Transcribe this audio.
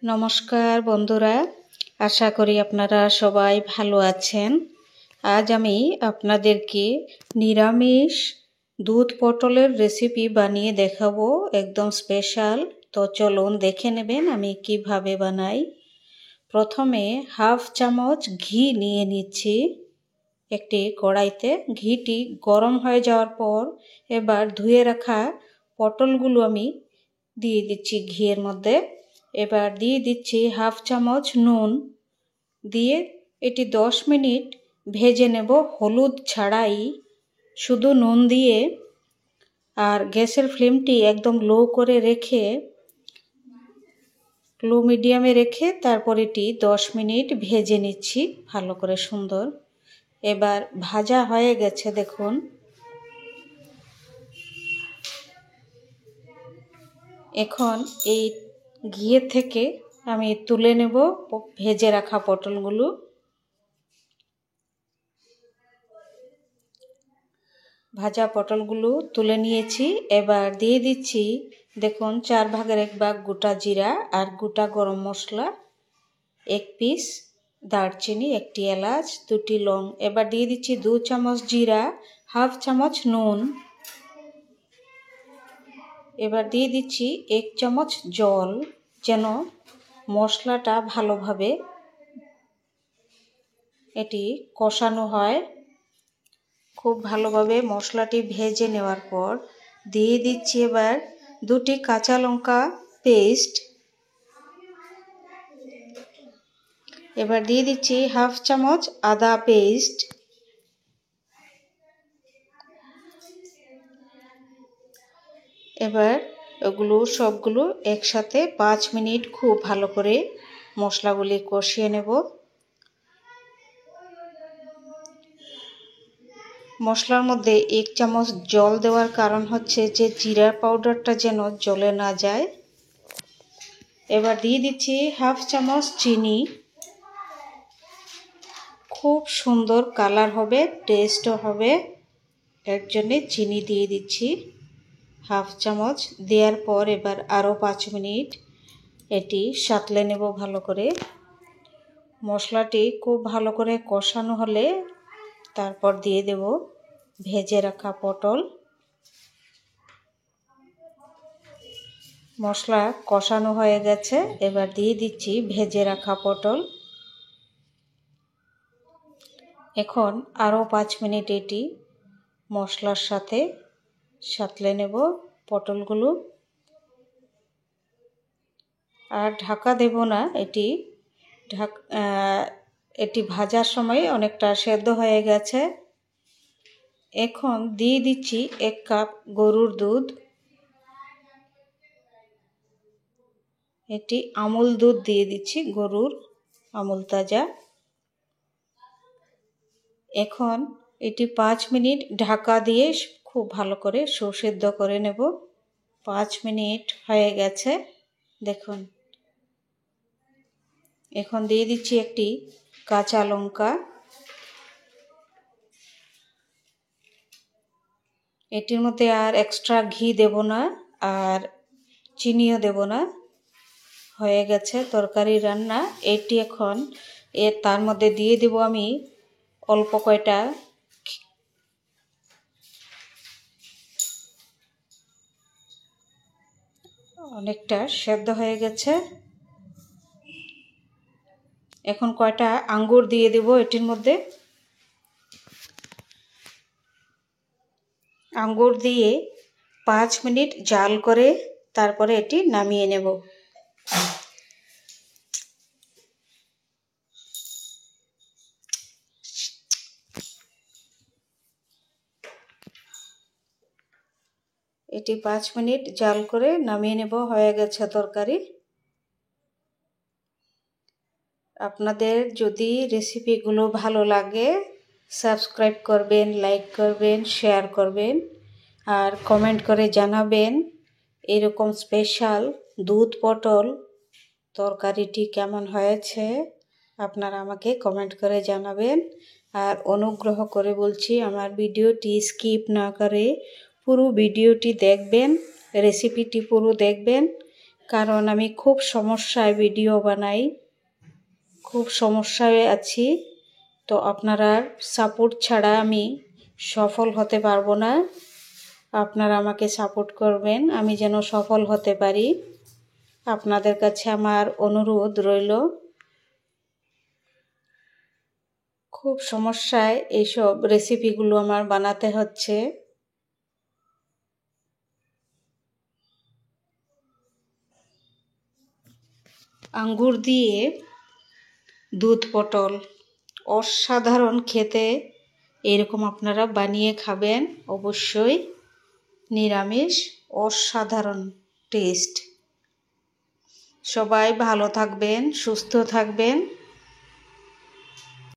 নমস্কার বন্ধুরা, আশা করি আপনারা সবাই ভালো আছেন। আজ আমি আপনাদেরকে নিরামিষ দুধ পটলের রেসিপি বানিয়ে দেখাবো, একদম স্পেশাল। তো চলুন দেখে নেবেন আমি কিভাবে বানাই। প্রথমে হাফ চামচ ঘি নিয়ে নিচ্ছি একটি কড়াইতে। ঘিটি গরম হয়ে যাওয়ার পর এবার ধুয়ে রাখা পটলগুলো আমি দিয়ে দিচ্ছি ঘিয়ের মধ্যে। এবার দিয়ে দিচ্ছি হাফ চামচ নুন, দিয়ে এটি 10 মিনিট ভেজে নেব হলুদ ছাড়াই, শুধু নুন দিয়ে। আর গ্যাসের ফ্লেমটি একদম লো করে রেখে, লো মিডিয়ামে রেখে তারপর এটি 10 মিনিট ভেজে নিচ্ছি ভালো করে সুন্দর। এবার ভাজা হয়ে গেছে দেখুন। এখন এই ঘিয়ের থেকে আমি তুলে নেব ভেজে রাখা পটলগুলো। ভাজা পটলগুলো তুলে নিয়েছি। এবার দিয়ে দিচ্ছি দেখুন 4 ভাগের 1 ভাগ গোটা জিরা আর গোটা গরম মশলা, 1 পিস দারচিনি, 1টি এলাচ, 2টি লং। এবার দিয়ে দিচ্ছি 2 চামচ জিরা, হাফ চামচ নুন। এবার দিয়ে দিচ্ছি 1 চামচ জল, যেন মশলাটা ভালোভাবে এটি কষানো হয়। খুব ভালোভাবে মশলাটি ভেজে নেওয়ার পর দিয়ে দিচ্ছি এবার 2টি কাঁচা লঙ্কা পেস্ট। এবার দিয়ে দিচ্ছি হাফ চামচ আদা পেস্ট। এবার ওগুলো সবগুলো একসাথে 5 মিনিট খুব ভালো করে মশলাগুলি কষিয়ে নেব। মশলার মধ্যে 1 চামচ জল দেওয়ার কারণ হচ্ছে যে জিরার পাউডারটা যেন জ্বলে না যায়। এবার দিয়ে দিচ্ছি হাফ চামচ চিনি। খুব সুন্দর কালার হবে, টেস্টও হবে, এর জন্য চিনি দিয়ে দিচ্ছি হাফ চামচ। দেওয়ার পর এবার আরও 5 মিনিট এটি সাঁতলে নেব ভালো করে। মশলাটি খুব ভালো করে কষানো হলে তারপর দিয়ে দেব ভেজে রাখা পটল। মশলা কষানো হয়ে গেছে, এবার দিয়ে দিচ্ছি ভেজে রাখা পটল। এখন আরও 5 মিনিট এটি মশলার সাথে সাঁতলে নেব পটলগুলো। আর ঢাকা দেব না, এটি ভাজার সময় অনেকটা সেদ্ধ হয়ে গেছে। এখন দিয়ে দিচ্ছি 1 কাপ গরুর দুধ। এটি আমুল দুধ দিয়ে দিচ্ছি, গরুর আমুল তাজা। এখন এটি 5 মিনিট ঢাকা দিয়ে খুব ভালো করে সুসেদ্ধ করে নেব। 5 মিনিট হয়ে গেছে দেখুন। এখন দিয়ে দিচ্ছি একটি কাঁচা লঙ্কা। এটির মধ্যে আর এক্সট্রা ঘি দেব না আর চিনিও দেব না, হয়ে গেছে তরকারি রান্না। এটি এখন তার মধ্যে দিয়ে দেব আমি অল্প কয়টা অনেকটা সেদ্ধ হয়ে গেছে। এখন কয়টা আঙ্গুর দিয়ে দেব এটির মধ্যে। আঙ্গুর দিয়ে 5 মিনিট জাল করে তারপরে এটি নামিয়ে নেব। এটি 5 মিনিট জাল করে নামিয়ে নেব, হয়ে গেছে তরকারি। আপনাদের যদি রেসিপিগুলো ভালো লাগে সাবস্ক্রাইব করবেন, লাইক করবেন, শেয়ার করবেন আর কমেন্ট করে জানাবেন এরকম স্পেশাল দুধ পটল তরকারিটি কেমন হয়েছে। আপনারা আমাকে কমেন্ট করে জানাবেন। আর অনুগ্রহ করে বলছি আমার ভিডিওটি স্কিপ না করে পুরো ভিডিওটি দেখবেন, রেসিপিটি পুরো দেখবেন। কারণ আমি খুব সমস্যায় ভিডিও বানাই, খুব সমস্যায় আছি। তো আপনারা সাপোর্ট ছাড়া আমি সফল হতে পারবো না। আপনারা আমাকে সাপোর্ট করবেন, আমি যেন সফল হতে পারি। আপনাদের কাছে আমার অনুরোধ রইল। খুব সমস্যায় এইসব রেসিপিগুলো আমার বানাতে হচ্ছে। আঙ্গুর দিয়ে দুধ পটল অসাধারণ খেতে। এরকম আপনারা বানিয়ে খাবেন অবশ্যই। নিরামিষ অসাধারণ টেস্ট। সবাই ভালো থাকবেন, সুস্থ থাকবেন।